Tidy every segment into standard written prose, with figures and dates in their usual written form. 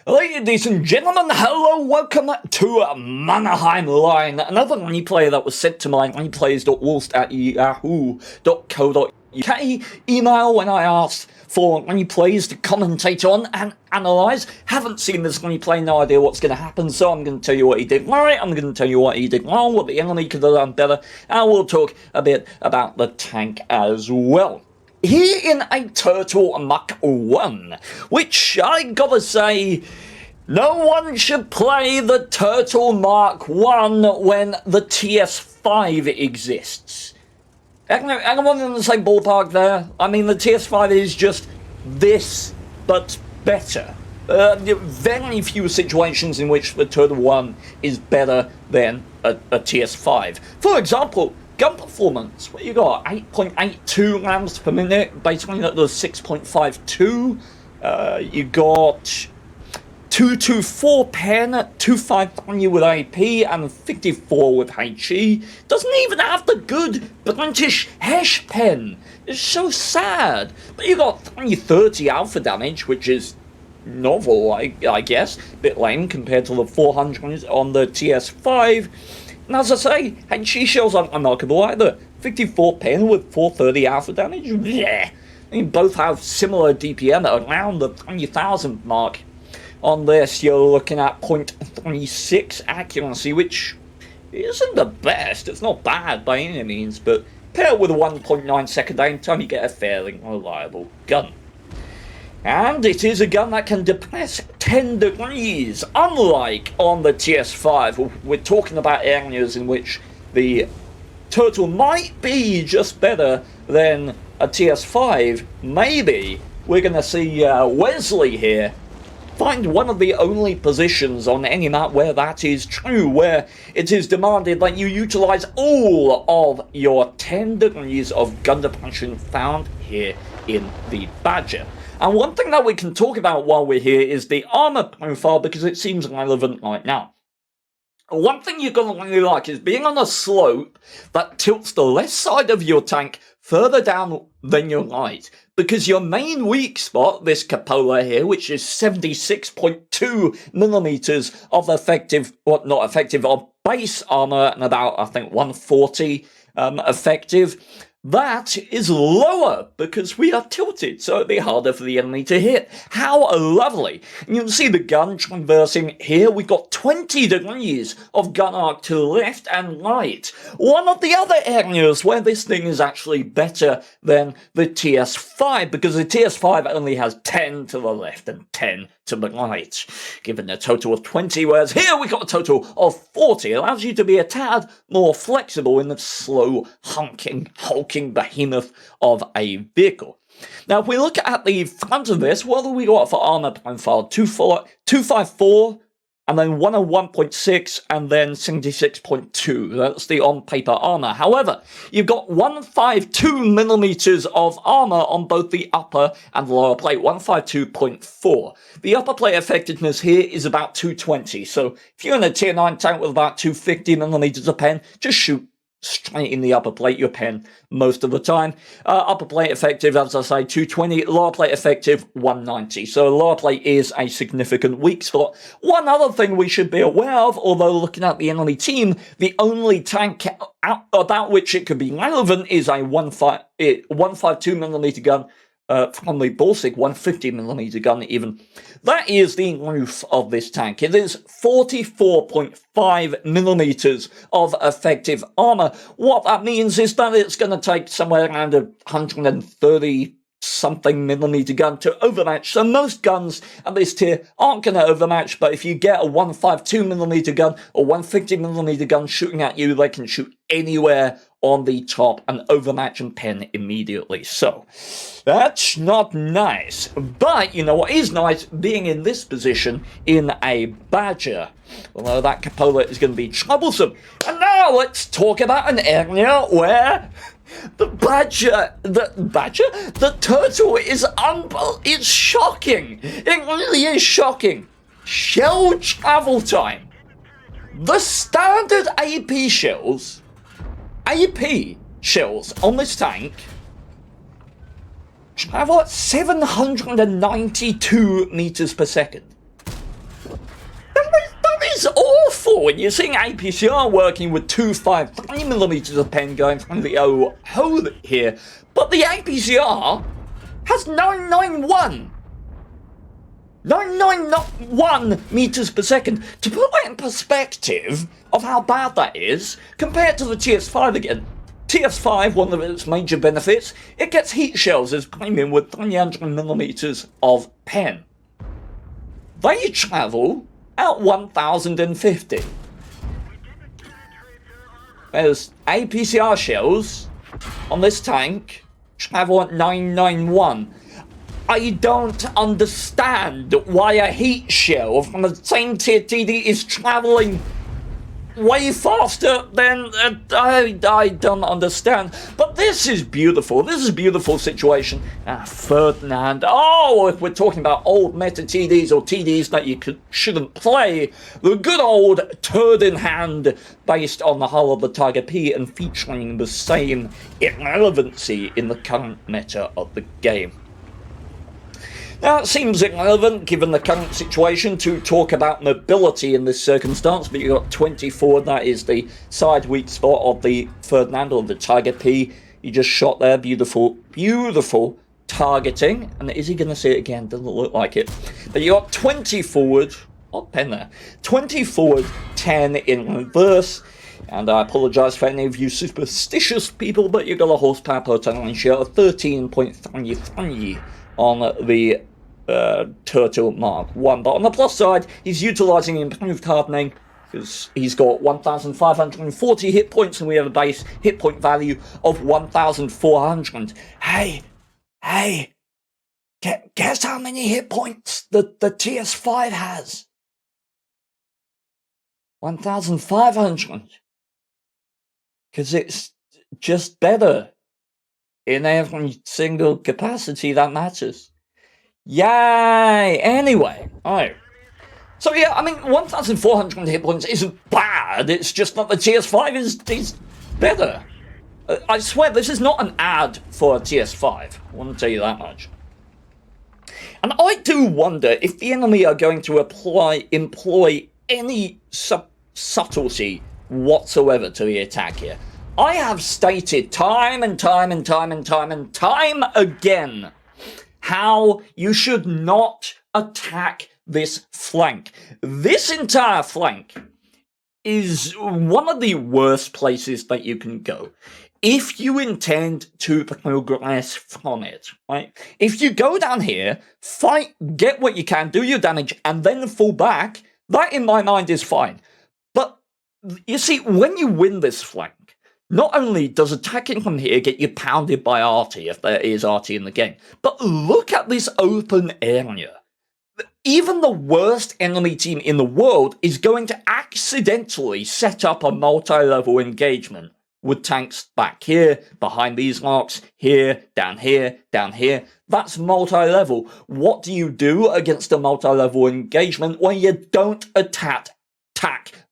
Ladies and gentlemen, hello, welcome to Mannerheim Line, another replay that was sent to my replays.wolst@yahoo.co.uk email when I asked for replays to commentate on and analyse. Haven't seen this replay, no idea what's going to happen, so I'm going to tell you what he did right, I'm going to tell you what he did wrong, what the enemy could have done better, and we'll talk a bit about the tank as well. Here in a Turtle Mach 1, which I gotta say, no one should play the Turtle Mark 1 when the TS5 exists. Anyone in the same ballpark there? I mean, the TS5 is just this, but better. Very few situations in which the Turtle 1 is better than a TS5. For example, gun performance, what you got? 8.82 rounds per minute, basically that was 6.52. You got 224 pen, 253 with AP, and 54 with HE. Doesn't even have the good British Hesh pen. It's so sad. But you got 330 alpha damage, which is novel, I guess. Bit lame compared to the 400 on the TS5. And as I say, HE shells aren't remarkable either. 54 pen with 430 alpha damage? Yeah. I mean, both have similar DPM at around the 20,000 mark. On this, you're looking at 0.36 accuracy, which isn't the best. It's not bad by any means, but paired with a 1.9 second aim time, you get a fairly reliable gun. And it is a gun that can depress 10 degrees, unlike on the TS5. We're talking about areas in which the Turtle might be just better than a TS5. Maybe we're going to see Wesley here find one of the only positions on any map where that is true, where it is demanded that you utilize all of your 10 degrees of gun depression found here in the Badger. And one thing that we can talk about while we're here is the armor profile, because it seems relevant right now. One thing you're going to really like is being on a slope that tilts the left side of your tank further down than your right, because your main weak spot, this cupola here, which is 76.2 millimeters of effective, well, not effective, of base armor, and about, I think, 140 effective, that is lower because we are tilted, so it'd be harder for the enemy to hit. How lovely. And you can see the gun traversing here. We've got 20 degrees of gun arc to the left and right. One of the other areas where this thing is actually better than the TS5, because the TS5 only has 10 to the left and 10 to the right, given a total of 20, whereas here we got a total of 40. It allows you to be a tad more flexible in the slow, hulking behemoth of a vehicle. Now, if we look at the front of this, what do we got for armor profile? 254, and then 101.6, and then 76.2. That's the on-paper armor. However, you've got 152 millimeters of armor on both the upper and lower plate, 152.4. The upper plate effectiveness here is about 220, so if you're in a tier 9 tank with about 250 millimeters of pen, just shoot straight in the upper plate, your pen, most of the time. Upper plate effective, as I say, 220. Lower plate effective, 190. So lower plate is a significant weak spot. One other thing we should be aware of, although looking at the enemy team, the only tank about which it could be relevant is a 152mm gun, from the Balsic 150mm gun even. That is the roof of this tank. It is 44.5 millimeters of effective armor. What that means is that it's going to take somewhere around 130 something millimeter gun to overmatch. So most guns at this tier aren't going to overmatch, but if you get a 152 millimeter gun or 150 millimeter gun shooting at you, they can shoot anywhere on the top and overmatch and pen immediately. So that's not nice. But you know what is nice? Being in this position in a Badger. Although that cupola is going to be troublesome. And now let's talk about an area where the Turtle is it's shocking. It really is shocking. Shell travel time. The standard AP shells on this tank travel at 792 meters per second. is awful. And you're seeing APCR working with 253mm of pen going from the O hole here. But the APCR has 991. 991 meters per second. To put that in perspective of how bad that is, compared to the TS5 again. TS5, one of its major benefits, it gets heat shells as premium with 300mm of pen. They travel at 1050. Whereas APCR shells on this tank travel at 991. I don't understand why a heat shell from the same tier TD is traveling way faster than I don't understand. But this is beautiful. This is a beautiful situation. Ferdinand. Oh, if we're talking about old meta TDs or TDs that you shouldn't play, the good old turd in hand based on the hull of the Tiger P and featuring the same irrelevancy in the current meta of the game. Now, it seems irrelevant, given the current situation, to talk about mobility in this circumstance, but you've got 24, that is the side weak spot of the Ferdinand, or the Tiger P. He just shot there, beautiful, beautiful targeting. And is he going to see it again? Doesn't look like it. But you got 20 forward, odd pen there, 20 forward, 10 in reverse. And I apologise for any of you superstitious people, but you've got a horsepower per turn ratio of 13.33 on the Turtle Mark 1. But on the plus side, he's utilising improved hardening because he's got 1,540 hit points and we have a base hit point value of 1,400. Hey, guess how many hit points the TS5 has? 1,500. Because it's just better in every single capacity that matters. Yay! Anyway, alright. So yeah, I mean, 1,400 hit points isn't bad, it's just that the TS5 is better. I swear, this is not an ad for a TS5, I want to tell you that much. And I do wonder if the enemy are going to employ any subtlety whatsoever to the attack here. I have stated time and time again how you should not attack this flank. This entire flank is one of the worst places that you can go if you intend to progress from it, right? If you go down here, fight, get what you can, do your damage, and then fall back, that in my mind is fine. But you see, when you win this flank, not only does attacking from here get you pounded by Arty, if there is Arty in the game, but look at this open area. Even the worst enemy team in the world is going to accidentally set up a multi-level engagement with tanks back here, behind these marks, here, down here, down here. That's multi-level. What do you do against a multi-level engagement when you don't attack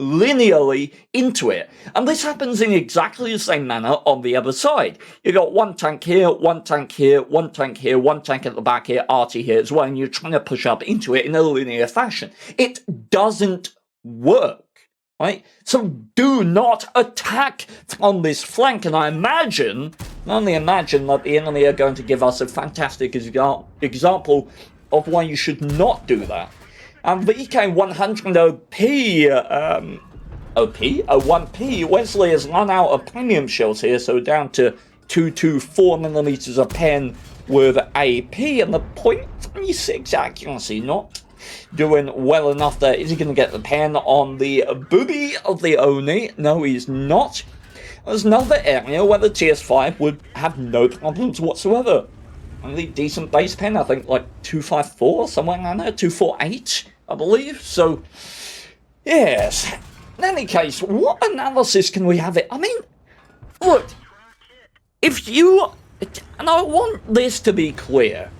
linearly into it? And this happens in exactly the same manner on the other side. You got one tank here, one tank here, one tank here, one tank at the back here, Arty here as well, and you're trying to push up into it in a linear fashion. It doesn't work, right? So do not attack from this flank, and I only imagine that the enemy are going to give us a fantastic example of why you should not do that. And VK100 1P, Wesley has run out of premium shells here, so down to 224mm of pen with AP, and the .36 accuracy, not doing well enough there. Is he going to get the pen on the booby of the Oni? No, he's not. There's another area where the TS5 would have no problems whatsoever. Only decent base pen, I think like 254, somewhere around there, 248. I believe. So, yes. In any case, what analysis can we have it? I mean, look, if you, and I want this to be clear,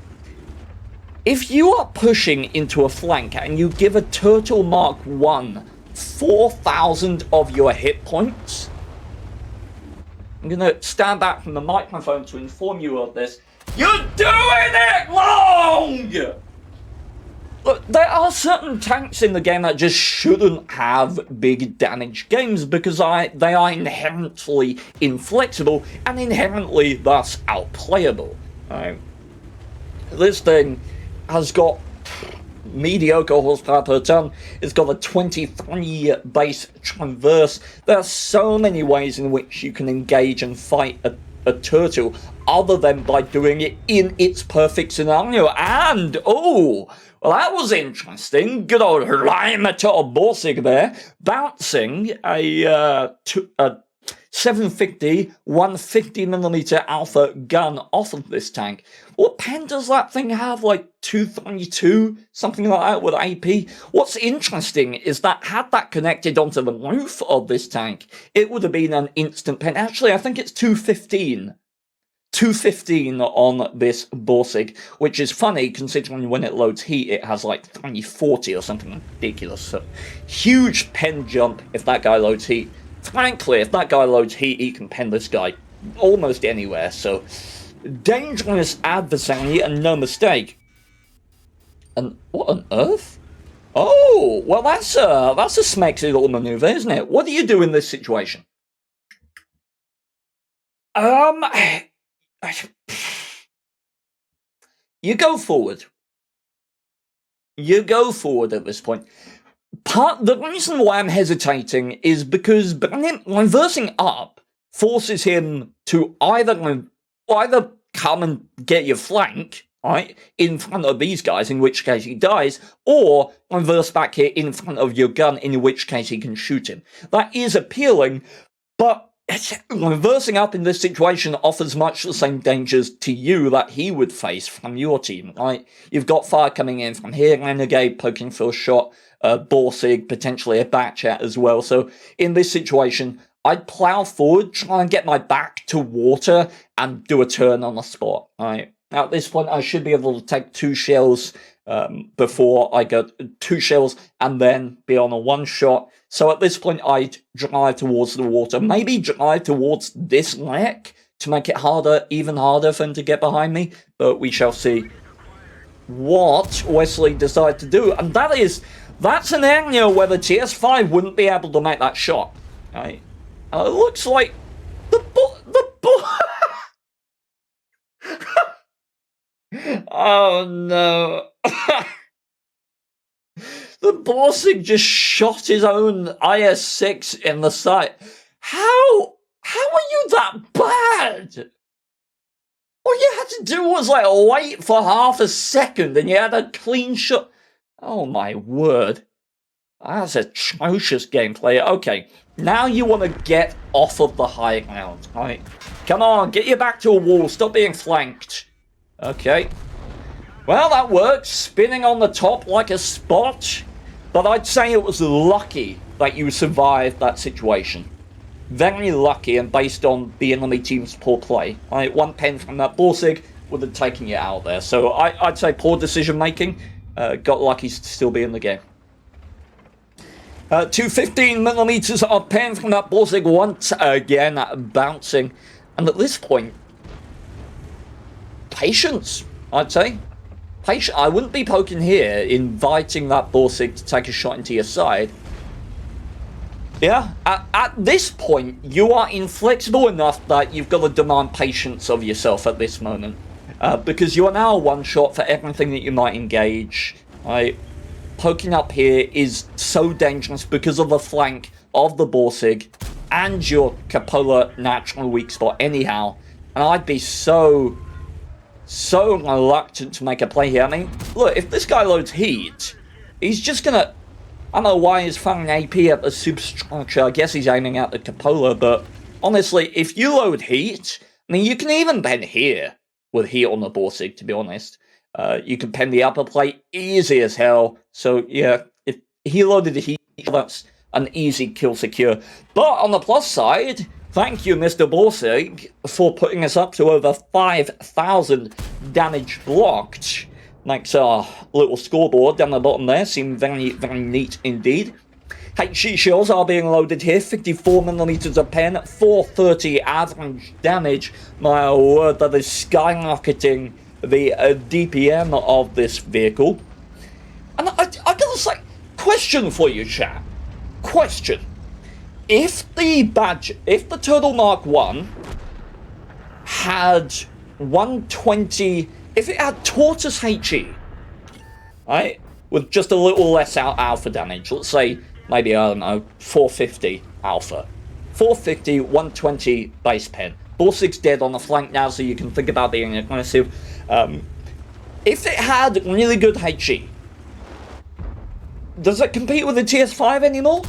if you are pushing into a flank and you give a Turtle Mark 1 4,000 of your hit points, I'm going to stand back from the microphone to inform you of this. You're doing it wrong! Look, there are certain tanks in the game that just shouldn't have big damage games because they are inherently inflexible and inherently thus outplayable. Right? This thing has got mediocre horsepower per ton. It's got a 23 base transverse. There are so many ways in which you can engage and fight a turtle other than by doing it in its perfect scenario. And, oh, well, that was interesting. Good old Rhymer Turtle Borsig there, bouncing a 750 150mm alpha gun off of this tank. What pen does that thing have? Like 232? Something like that with AP? What's interesting is that had that connected onto the roof of this tank, it would have been an instant pen. Actually, I think it's 215. 215 on this Borsig, which is funny considering when it loads heat it has like 340 or something ridiculous. So huge pen jump if that guy loads heat. Frankly, if that guy loads heat, he can pen this guy almost anywhere. So dangerous adversary and no mistake. And what on earth? Oh, well that's a smexy little maneuver, isn't it? What do you do in this situation? You go forward. You go forward at this point. The reason why I'm hesitating is because reversing up forces him to either come and get your flank, right, in front of these guys, in which case he dies, or reverse back here in front of your gun, in which case he can shoot him. That is appealing, but reversing up in this situation offers much the same dangers to you that he would face from your team, right? You've got fire coming in from here, Renegade poking for a shot, Borsig, potentially a back chat as well. So in this situation, I'd plow forward, try and get my back to water, and do a turn on the spot, right? Now at this point, I should be able to take 2 shells before I go 2 shells and then be on a 1 shot. So at this point, I'd drive towards the water, maybe drive towards this wreck to make it harder, even harder for him to get behind me, but we shall see what Wesley decides to do. And that's an area where the TS5 wouldn't be able to make that shot, right? It looks like oh no. The Borsig just shot his own IS-6 in the sight. How are you that bad? All you had to do was like wait for half a second and you had a clean shot. Oh my word. That's atrocious gameplay. Okay, now you want to get off of the high ground, right? Come on, get your back to a wall. Stop being flanked. Okay. Well, that works. Spinning on the top like a spot. But I'd say it was lucky that you survived that situation. Very lucky and based on the enemy team's poor play. Right? 1 pen from that Borsig would have taken you out there. So I'd say poor decision making. Got lucky to still be in the game. 215mm of pen from that Borsig once again, bouncing. And at this point, patience, I'd say. I wouldn't be poking here, inviting that Borsig to take a shot into your side. Yeah, at this point, you are inflexible enough that you've got to demand patience of yourself at this moment. Because you are now a 1 shot for everything that you might engage. Right? Poking up here is so dangerous because of the flank of the Borsig and your Cupola natural weak spot anyhow. And I'd be so reluctant to make a play here. I mean, look, if this guy loads heat, he's just gonna... I don't know why he's firing AP at the superstructure. I guess he's aiming at the Cupola, but honestly, if you load heat, I mean, you can even pen here with heat on the Borsig, to be honest. You can pen the upper plate easy as hell. So, yeah, if he loaded the heat, that's an easy kill secure. But on the plus side... Thank you, Mr. Borsig, for putting us up to over 5,000 damage blocked. Makes our little scoreboard down the bottom there seem very, very neat indeed. HE shells are being loaded here, 54mm of pen, 430 average damage. My word, that is skyrocketing the DPM of this vehicle. And I gotta say, question for you, chat. Question. If the Turtle Mark 1 had 120, if it had Tortoise HE, right, with just a little less alpha damage, let's say maybe, I don't know, 450 alpha, 450, 120 base pen. Borsig's dead on the flank now, so you can think about being aggressive. If it had really good HE, does it compete with the TS5 anymore?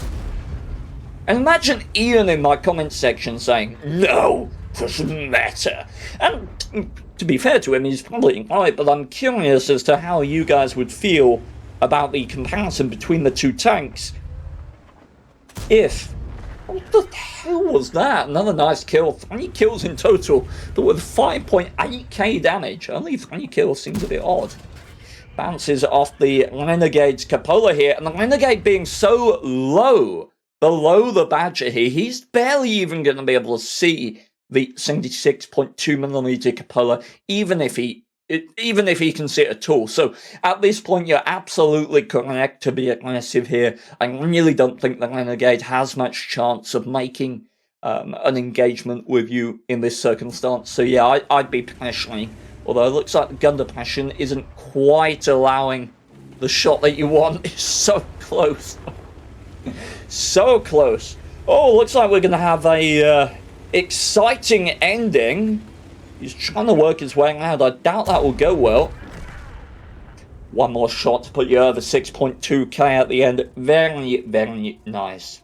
And imagine Ian in my comment section saying, no, doesn't matter. And to be fair to him, he's probably right, but I'm curious as to how you guys would feel about the comparison between the two tanks if... What the hell was that? Another nice kill. 3 kills in total, but with 5.8k damage. Only 3 kills seems a bit odd. Bounces off the Renegade's cupola here, and the Renegade being so low below the Badger here, he's barely even going to be able to see the 76.2mm cupola, even if he can see it at all. So at this point, you're absolutely correct to be aggressive here. I really don't think the Renegade has much chance of making an engagement with you in this circumstance. So yeah, I'd be pressuring. Although it looks like the gun depression isn't quite allowing the shot that you want. It's so close. So close. Oh, looks like we're going to have a exciting ending. He's trying to work his way out. I doubt that will go well. One more shot to put you over 6.2k at the end. Very, very nice.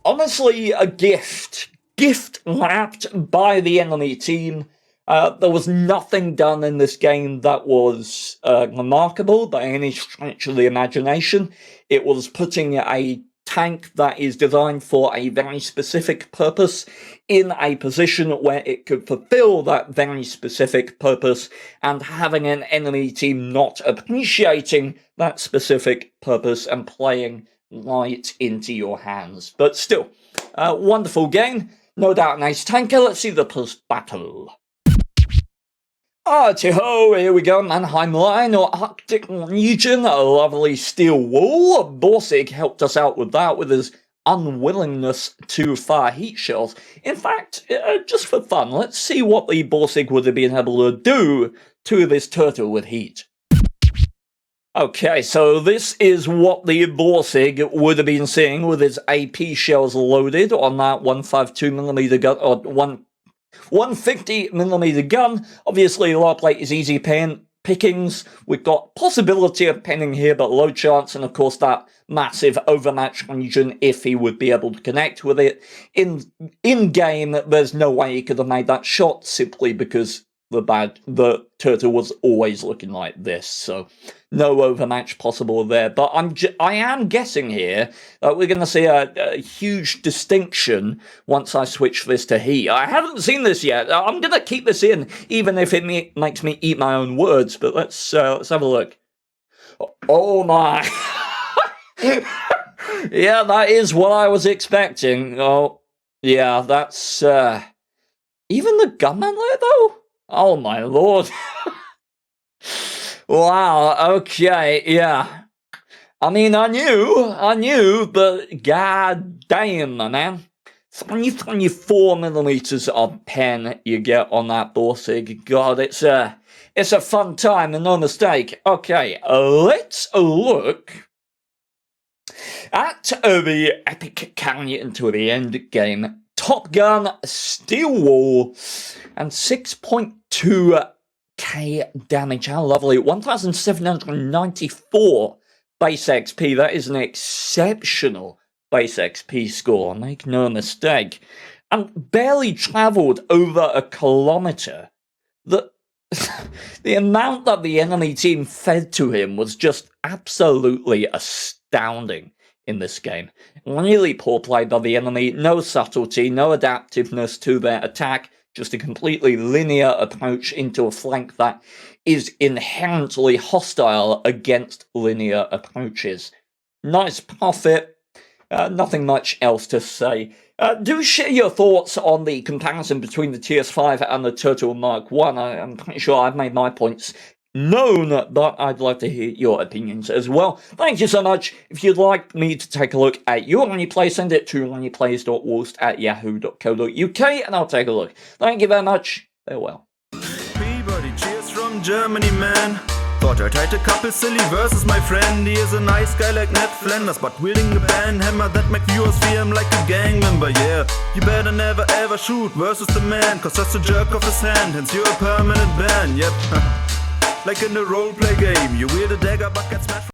Honestly, a gift. Gift wrapped by the enemy team. There was nothing done in this game that was remarkable by any stretch of the imagination. It was putting a tank that is designed for a very specific purpose in a position where it could fulfill that very specific purpose, and having an enemy team not appreciating that specific purpose and playing right into your hands. But still, wonderful game. No doubt an ace tanker. Let's see the post-battle. Righty-ho, here we go, Mannheim Line or Arctic Region, a lovely steel wool. Borsig helped us out with that with his unwillingness to fire heat shells. In fact, just for fun, let's see what the Borsig would have been able to do to this turtle with heat. Okay, so this is what the Borsig would have been seeing with his AP shells loaded on that 152mm gun, or 150mm gun. Obviously, lower plate is easy pickings. We've got possibility of penning here, but low chance, and of course that massive overmatch region if he would be able to connect with it. In game, there's no way he could have made that shot simply because the turtle was always looking like this, so no overmatch possible there. But I am guessing here that we're going to see a huge distinction once I switch this to heat. I haven't seen this yet. I'm going to keep this in, even if it makes me eat my own words. But let's have a look. Oh my! Yeah, that is what I was expecting. Oh, yeah, that's even the gunman there though. Oh my lord. Wow, okay, yeah. I mean, I knew, but god damn, man. 324mm of pen you get on that Borsig. God, it's a fun time and no mistake. Okay, let's look at the epic carry into the end game. Top Gun, Steel Wall, and 6.2k damage. How lovely. 1,794 base XP. That is an exceptional base XP score, make no mistake. And barely travelled over a kilometre. The amount that the enemy team fed to him was just absolutely astounding in this game. Really poor play by the enemy, no subtlety, no adaptiveness to their attack, just a completely linear approach into a flank that is inherently hostile against linear approaches. Nice profit, nothing much else to say. Do share your thoughts on the comparison between the TS5 and the Turtle Mark 1. I'm pretty sure I've made my points known that I'd like to hear your opinions as well. Thank you so much. If you'd like me to take a look at your LannyPlay, send it to lannyplays.wurst@yahoo.co.uk and I'll take a look. Thank you very much. Farewell. Peabody, cheers from Germany, man. Thought I'd hide a couple silly verses, my friend. He is a nice guy like Ned Flanders, but wielding a band hammer that make viewers feel him like a gang member, yeah. You better never ever shoot versus the man, cause that's a jerk of his hand, hence you're a permanent ban, yep. Like in a roleplay game, you wield a dagger but get smashed.